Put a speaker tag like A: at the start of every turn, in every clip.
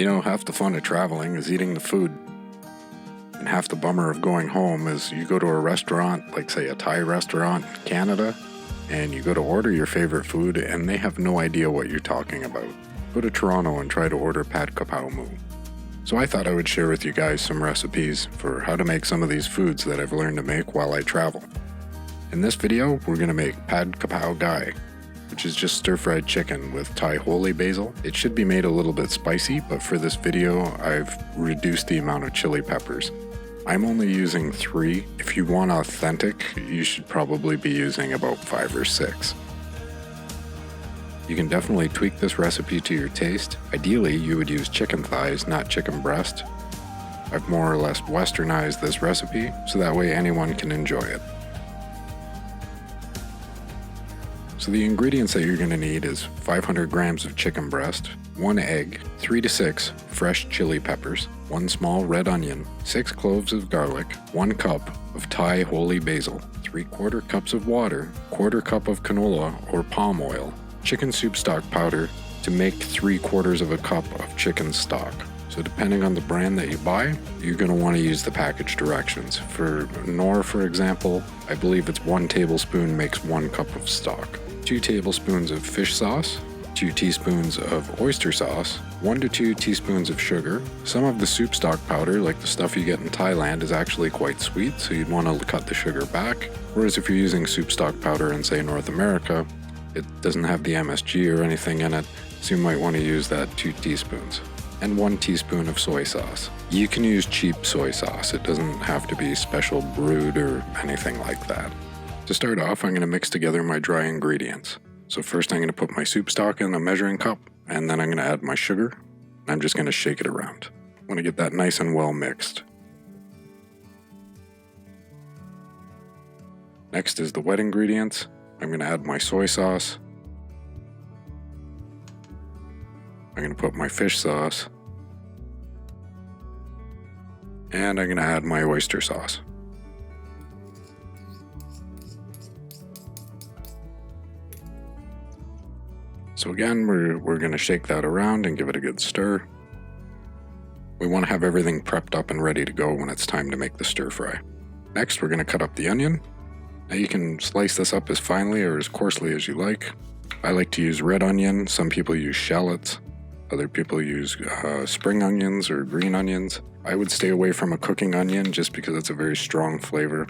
A: You know, half the fun of traveling is eating the food. And half the bummer of going home is you go to a restaurant, like say a Thai restaurant in Canada, and you go to order your favorite food and they have no idea what you're talking about. Go to Toronto and try to order Pad Krapow Moo. So I thought I would share with you guys some recipes for how to make some of these foods that I've learned to make while I travel. In this video, we're going to make Pad Krapow Gai, which is just stir-fried chicken with Thai holy basil. It should be made a little bit spicy, but for this video, I've reduced the amount of chili peppers. I'm only using 3. If you want authentic, you should probably be using about 5 or 6. You can definitely tweak this recipe to your taste. Ideally, you would use chicken thighs, not chicken breast. I've more or less westernized this recipe, so that way anyone can enjoy it. So the ingredients that you're going to need is 500 grams of chicken breast, 1 egg, 3 to 6 fresh chili peppers, 1 small red onion, 6 cloves of garlic, 1 cup of Thai holy basil, 3/4 cups of water, 1/4 cup of canola or palm oil, chicken soup stock powder to make 3/4 cup of chicken stock. So depending on the brand that you buy, you're going to want to use the package directions. For Knorr, for example, I believe it's 1 tablespoon makes 1 cup of stock. 2 tablespoons of fish sauce, 2 teaspoons of oyster sauce, 1 to 2 teaspoons of sugar. Some of the soup stock powder, like the stuff you get in Thailand, is actually quite sweet, so you'd want to cut the sugar back. Whereas if you're using soup stock powder in, say, North America, it doesn't have the MSG or anything in it, so you might want to use that 2 teaspoons. And 1 teaspoon of soy sauce. You can use cheap soy sauce. It doesn't have to be special brewed or anything like that. To start off, I'm going to mix together my dry ingredients. So first I'm going to put my soup stock in a measuring cup, and then I'm going to add my sugar. I'm just going to shake it around. I want to get that nice and well mixed. Next is the wet ingredients. I'm going to add my soy sauce. I'm going to put my fish sauce. And I'm going to add my oyster sauce. So again, we're going to shake that around and give it a good stir. We want to have everything prepped up and ready to go when it's time to make the stir fry. Next, we're going to cut up the onion. Now you can slice this up as finely or as coarsely as you like. I like to use red onion. Some people use shallots. Other people use spring onions or green onions. I would stay away from a cooking onion just because it's a very strong flavor.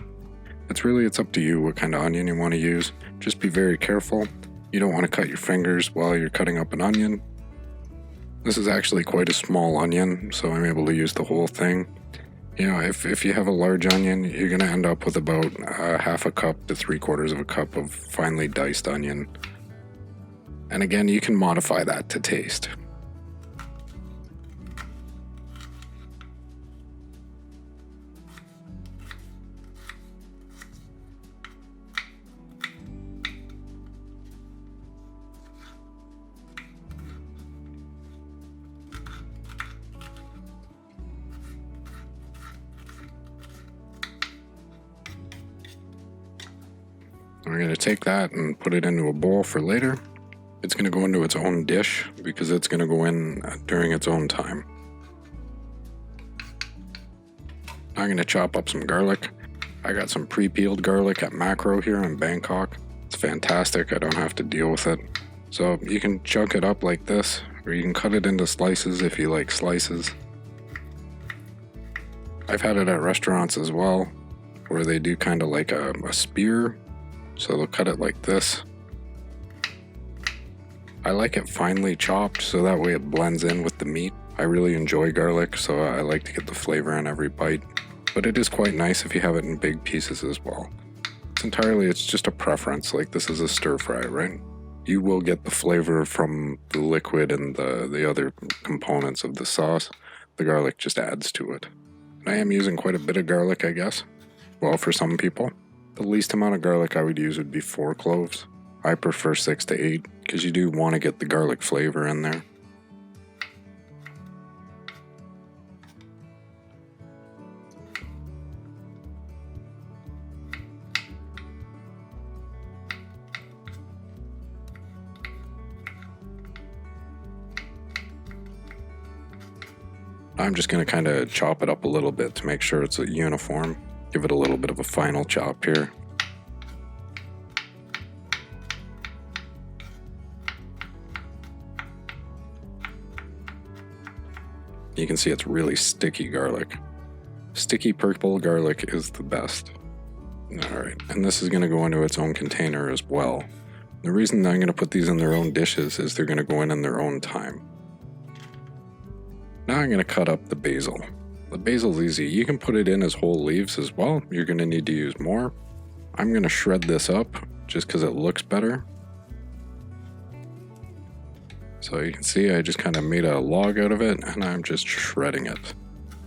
A: It's up to you what kind of onion you want to use. Just be very careful. You don't want to cut your fingers while you're cutting up an onion. This is actually quite a small onion, so I'm able to use the whole thing. You know, if you have a large onion, you're going to end up with about 1/2 cup to 3/4 cup of finely diced onion. And again, you can modify that to taste. We're going to take that and put it into a bowl for later. It's going to go into its own dish because it's going to go in during its own time. I'm going to chop up some garlic. I got some pre-peeled garlic at Macro here in Bangkok. It's fantastic. I don't have to deal with it. So you can chunk it up like this, or you can cut it into slices if you like slices. I've had it at restaurants as well, where they do kind of like a spear. So they'll cut it like this. I like it finely chopped so that way it blends in with the meat. I really enjoy garlic, so I like to get the flavor in every bite. But it is quite nice if you have it in big pieces as well. It's just a preference, like this is a stir fry, right? You will get the flavor from the liquid and the other components of the sauce. The garlic just adds to it. And I am using quite a bit of garlic, I guess. Well, for some people. The least amount of garlic I would use would be 4 cloves. I prefer 6 to 8 because you do want to get the garlic flavor in there. I'm just going to kind of chop it up a little bit to make sure it's uniform. Give it a little bit of a final chop here. You can see it's really sticky garlic. Sticky purple garlic is the best. Alright, and this is going to go into its own container as well. The reason I'm going to put these in their own dishes is they're going to go in their own time. Now I'm going to cut up the basil. The basil's easy. You can put it in as whole leaves as well. You're going to need to use more. I'm going to shred this up just because it looks better. So you can see I just kind of made a log out of it and I'm just shredding it.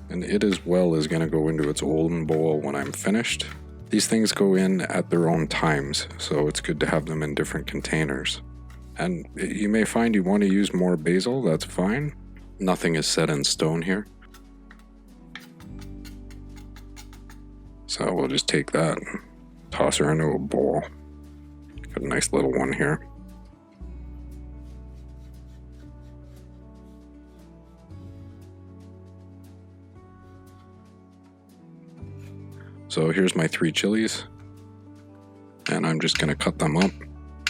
A: And it as well is going to go into its own bowl when I'm finished. These things go in at their own times, so it's good to have them in different containers. And you may find you want to use more basil, that's fine. Nothing is set in stone here. So we'll just take that and toss her into a bowl. Got a nice little one here. So here's my 3 chilies, and I'm just going to cut them up.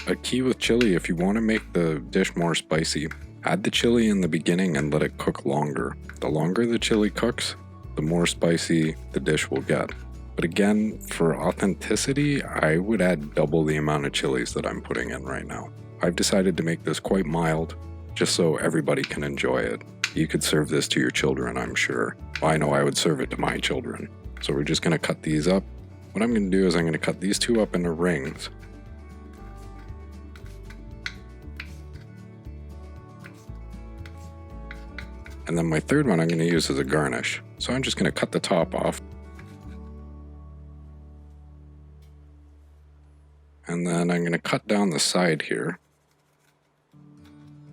A: A key with chili, if you want to make the dish more spicy, add the chili in the beginning and let it cook longer. The longer the chili cooks, the more spicy the dish will get. But again, for authenticity, I would add double the amount of chilies that I'm putting in right now. I've decided to make this quite mild, just so everybody can enjoy it. You could serve this to your children, I'm sure. Well, I know I would serve it to my children. So we're just going to cut these up. What I'm going to do is I'm going to cut these 2 up into rings. And then my third one I'm going to use as a garnish. So I'm just going to cut the top off. And then I'm going to cut down the side here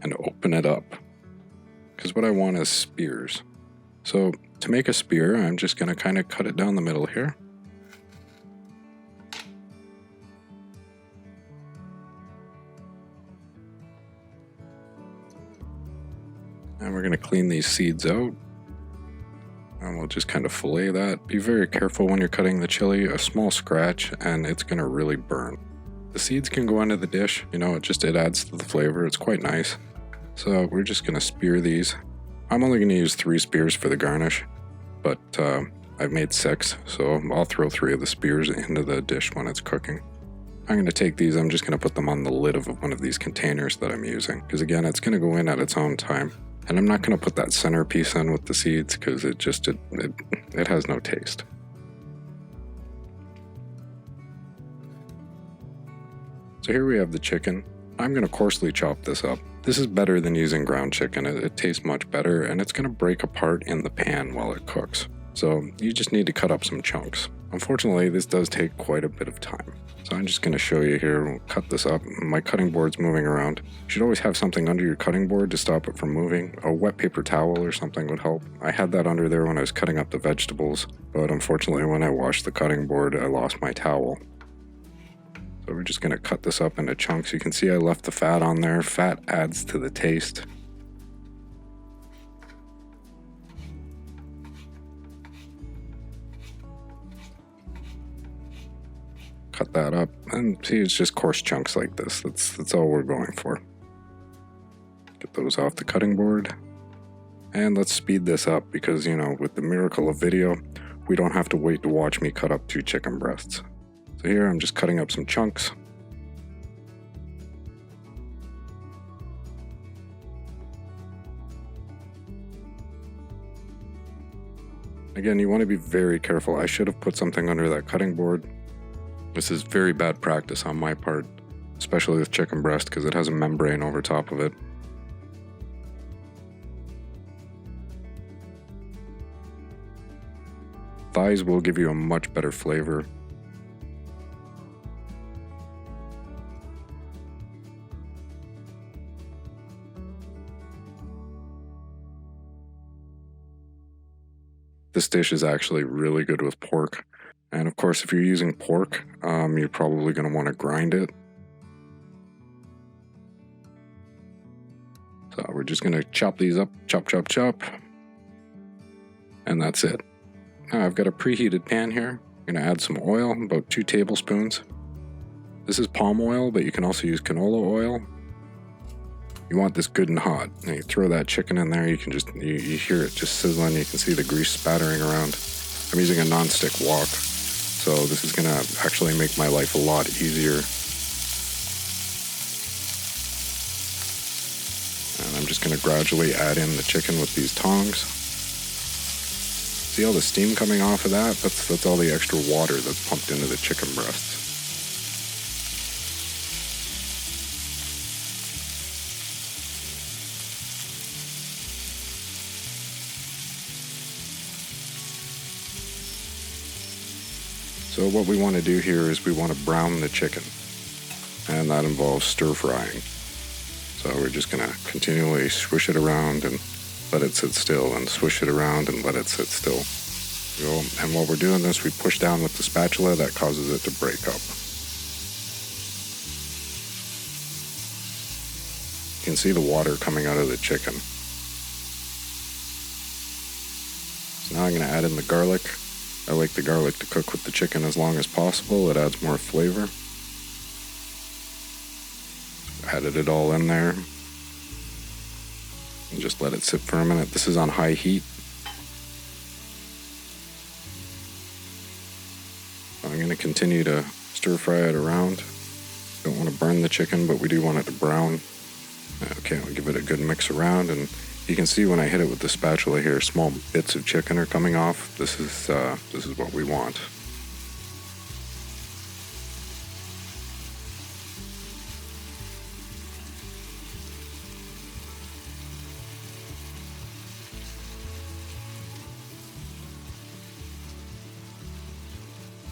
A: and open it up. Because what I want is spears. So to make a spear, I'm just going to kind of cut it down the middle here. And we're going to clean these seeds out. And we'll just kind of fillet that. Be very careful when you're cutting the chili. A small scratch and it's going to really burn. The seeds can go into the dish. You know, it adds to the flavor. It's quite nice. So we're just going to spear these. I'm only going to use 3 spears for the garnish, but I've made 6, so I'll throw 3 of the spears into the dish when it's cooking. I'm going to take these, I'm just going to put them on the lid of one of these containers that I'm using, because again, it's going to go in at its own time. And I'm not going to put that centerpiece in with the seeds, because it has no taste. So here we have the chicken. I'm going to coarsely chop this up. This is better than using ground chicken. It tastes much better and it's going to break apart in the pan while it cooks. So you just need to cut up some chunks. Unfortunately, this does take quite a bit of time. So I'm just going to show you here. We'll cut this up. My cutting board's moving around. You should always have something under your cutting board to stop it from moving. A wet paper towel or something would help. I had that under there when I was cutting up the vegetables, but unfortunately when I washed the cutting board, I lost my towel. So we're just going to cut this up into chunks. You can see I left the fat on there. Fat adds to the taste. Cut that up and see, it's just coarse chunks like this. That's all we're going for. Get those off the cutting board. And let's speed this up because, you know, with the miracle of video, we don't have to wait to watch me cut up 2 chicken breasts. So here I'm just cutting up some chunks. Again, you want to be very careful. I should have put something under that cutting board. This is very bad practice on my part, especially with chicken breast because it has a membrane over top of it. Thighs will give you a much better flavor. This dish is actually really good with pork. And of course, if you're using pork, you're probably going to want to grind it. So we're just going to chop these up, chop, chop, chop. And that's it. Now I've got a preheated pan here. I'm going to add some oil, about 2 tablespoons. This is palm oil, but you can also use canola oil. You want this good and hot. Now you throw that chicken in there, you hear it just sizzling, you can see the grease spattering around. I'm using a non-stick wok, so this is going to actually make my life a lot easier. And I'm just going to gradually add in the chicken with these tongs. See all the steam coming off of that? That's all the extra water that's pumped into the chicken breasts. So what we want to do here is we want to brown the chicken, and that involves stir frying. So we're just going to continually swish it around and let it sit still, and swish it around and let it sit still. And while we're doing this, we push down with the spatula, that causes it to break up. You can see the water coming out of the chicken. So now I'm going to add in the garlic. I like the garlic to cook with the chicken as long as possible. It adds more flavor. Added it all in there. And just let it sit for a minute. This is on high heat. I'm going to continue to stir fry it around. Don't want to burn the chicken, but we do want it to brown. Okay, I'll give it a good mix around, and you can see when I hit it with the spatula here, small bits of chicken are coming off. This is what we want.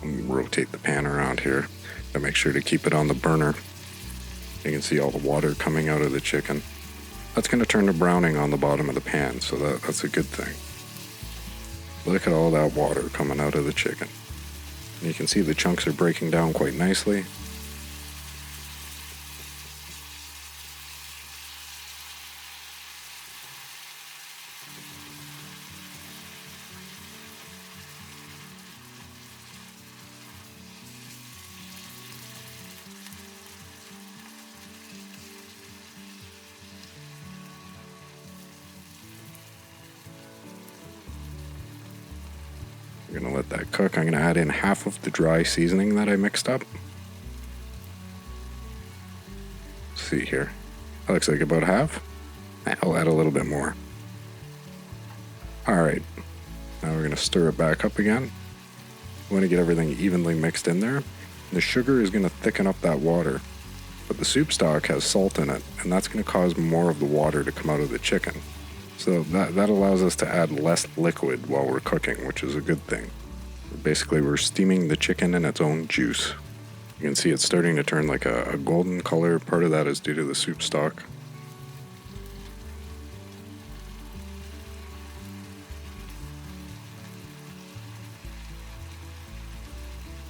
A: Rotate the pan around here to make sure to keep it on the burner. You can see all the water coming out of the chicken. That's going to turn to browning on the bottom of the pan, so that's a good thing. Look at all that water coming out of the chicken. And you can see the chunks are breaking down quite nicely. We're going to let that cook. I'm going to add in half of the dry seasoning that I mixed up. Let's see here. That looks like about half. I'll add a little bit more. Alright, now we're going to stir it back up again. We want to get everything evenly mixed in there. The sugar is going to thicken up that water, but the soup stock has salt in it, and that's going to cause more of the water to come out of the chicken. So that allows us to add less liquid while we're cooking, which is a good thing. Basically, we're steaming the chicken in its own juice. You can see it's starting to turn like a golden color. Part of that is due to the soup stock.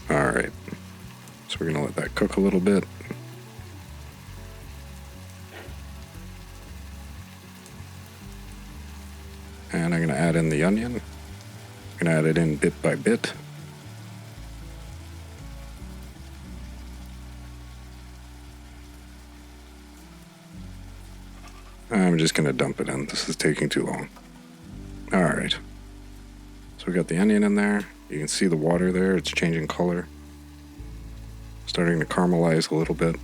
A: Alright, so we're going to let that cook a little bit. And I'm going to add in the onion. I'm going to add it in bit by bit. I'm just going to dump it in. This is taking too long. Alright. So we got the onion in there. You can see the water there. It's changing color. Starting to caramelize a little bit.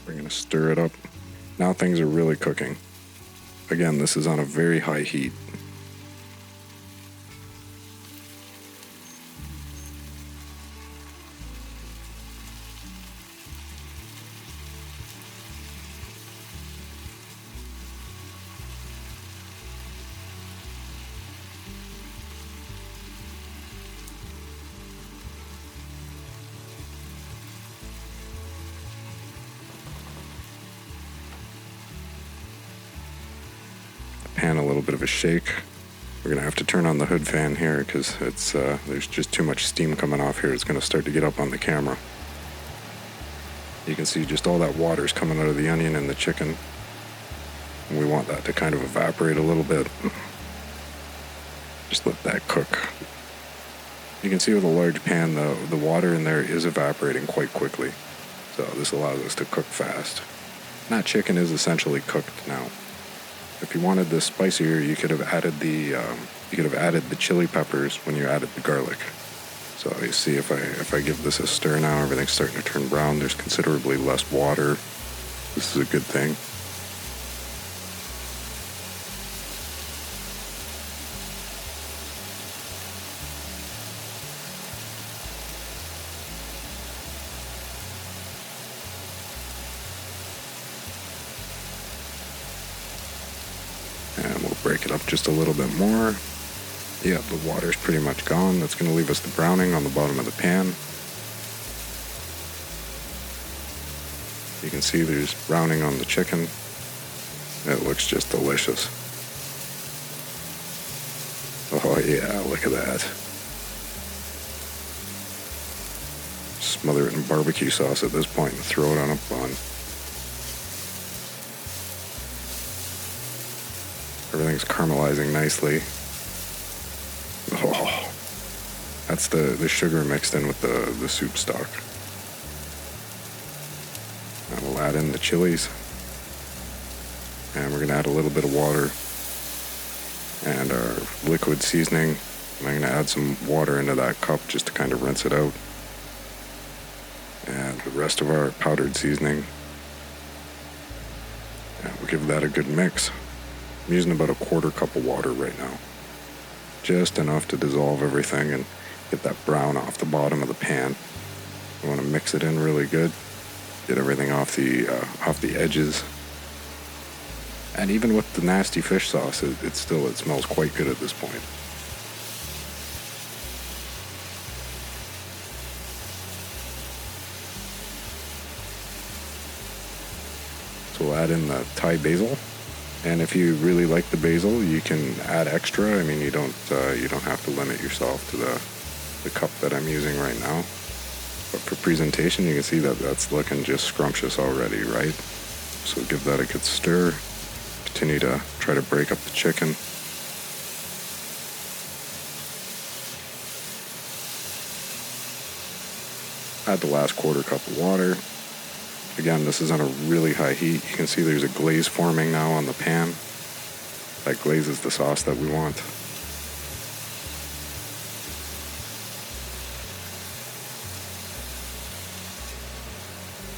A: We're going to stir it up. Now things are really cooking. Again, this is on a very high heat. Pan a little bit of a shake. We're gonna have to turn on the hood fan here because it's there's just too much steam coming off here. It's gonna start to get up on the camera. You can see just all that water is coming out of the onion and the chicken. And we want that to kind of evaporate a little bit. Just let that cook. You can see with a large pan, the water in there is evaporating quite quickly. So this allows us to cook fast. And that chicken is essentially cooked now. If you wanted this spicier, you could have added the chili peppers when you added the garlic. So you see, if I give this a stir now, everything's starting to turn brown. There's considerably less water. This is a good thing. And we'll break it up just a little bit more. Yeah, the water's pretty much gone. That's going to leave us the browning on the bottom of the pan. You can see there's browning on the chicken. It looks just delicious. Oh yeah, look at that. Smother it in barbecue sauce at this point and throw it on a bun. Everything's caramelizing nicely. Oh, that's the sugar mixed in with the soup stock. And we'll add in the chilies. And we're going to add a little bit of water and our liquid seasoning. And I'm going to add some water into that cup just to kind of rinse it out. And the rest of our powdered seasoning. And we'll give that a good mix. I'm using about a quarter cup of water right now. Just enough to dissolve everything and get that brown off the bottom of the pan. You want to mix it in really good. Get everything off the edges. And even with the nasty fish sauce, it smells quite good at this point. So we'll add in the Thai basil. And if you really like the basil, you can add extra. I mean, you don't have to limit yourself to the cup that I'm using right now. But for presentation, you can see that that's looking just scrumptious already, right? So give that a good stir. Continue to try to break up the chicken. Add the last quarter cup of water. Again, this is on a really high heat. You can see there's a glaze forming now on the pan. That glaze is the sauce that we want.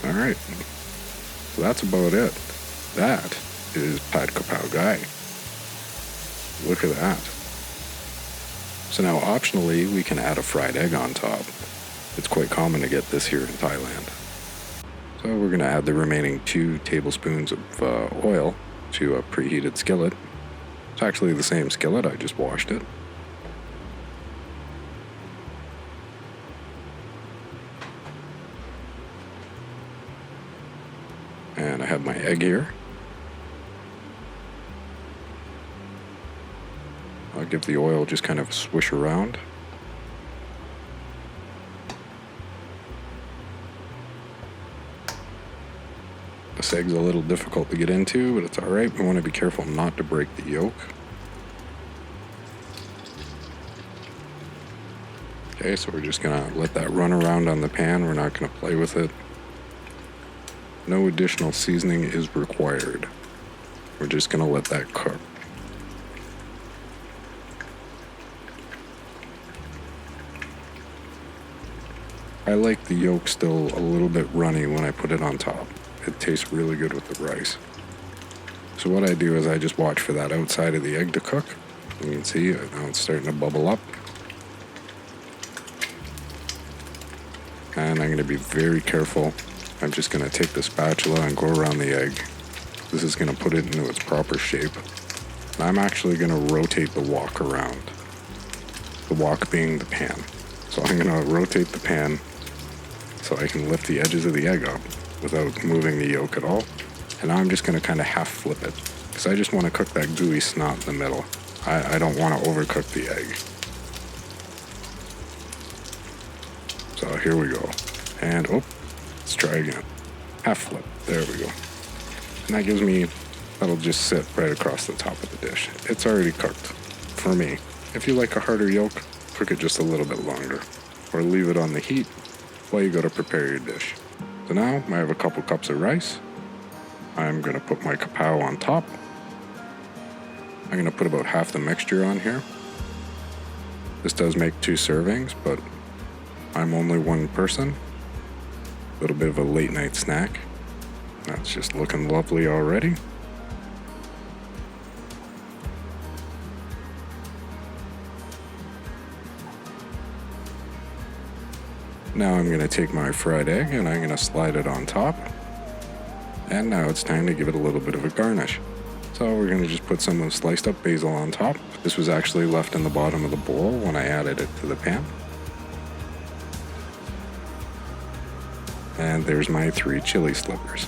A: Alright, so that's about it. That is Pad Krapow guy. Look at that. So now optionally we can add a fried egg on top. It's quite common to get this here in Thailand. So we're going to add the remaining 2 tablespoons of oil to a preheated skillet. It's actually the same skillet, I just washed it. And I have my egg here. I'll give the oil just kind of a swish around. This egg's a little difficult to get into, but it's alright. We want to be careful not to break the yolk. Okay, so we're just going to let that run around on the pan. We're not going to play with it. No additional seasoning is required. We're just going to let that cook. I like the yolk still a little bit runny when I put it on top. It tastes really good with the rice. So what I do is I just watch for that outside of the egg to cook. You can see now it's starting to bubble up. And I'm going to be very careful. I'm just going to take the spatula and go around the egg. This is going to put it into its proper shape. And I'm actually going to rotate the wok around. The wok being the pan. So I'm going to rotate the pan so I can lift the edges of the egg up without moving the yolk at all. And now I'm just going to kind of half flip it because I just want to cook that gooey snot in the middle. I don't want to overcook the egg. So here we go. And let's try again. Half flip. There we go. And that gives me, that'll just sit right across the top of the dish. It's already cooked for me. If you like a harder yolk, cook it just a little bit longer, or leave it on the heat while you go to prepare your dish. So now I have a couple cups of rice. I'm going to put my krapow on top. I'm going to put about half the mixture on here. This does make 2 servings, but I'm only one person. A little bit of a late night snack. That's just looking lovely already. Now I'm going to take my fried egg and I'm going to slide it on top. And now it's time to give it a little bit of a garnish. So we're going to just put some sliced up basil on top. This was actually left in the bottom of the bowl when I added it to the pan. And there's my 3 chili slippers.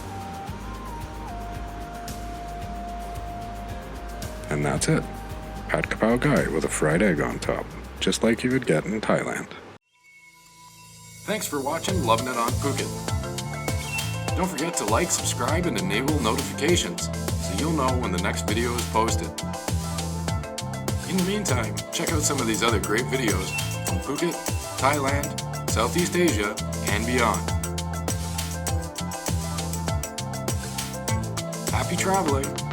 A: And that's it. Pad Krapow guy with a fried egg on top, just like you would get in Thailand.
B: Thanks for watching Lovin' It on Phuket. Don't forget to like, subscribe, and enable notifications so you'll know when the next video is posted. In the meantime, check out some of these other great videos from Phuket, Thailand, Southeast Asia, and beyond. Happy traveling!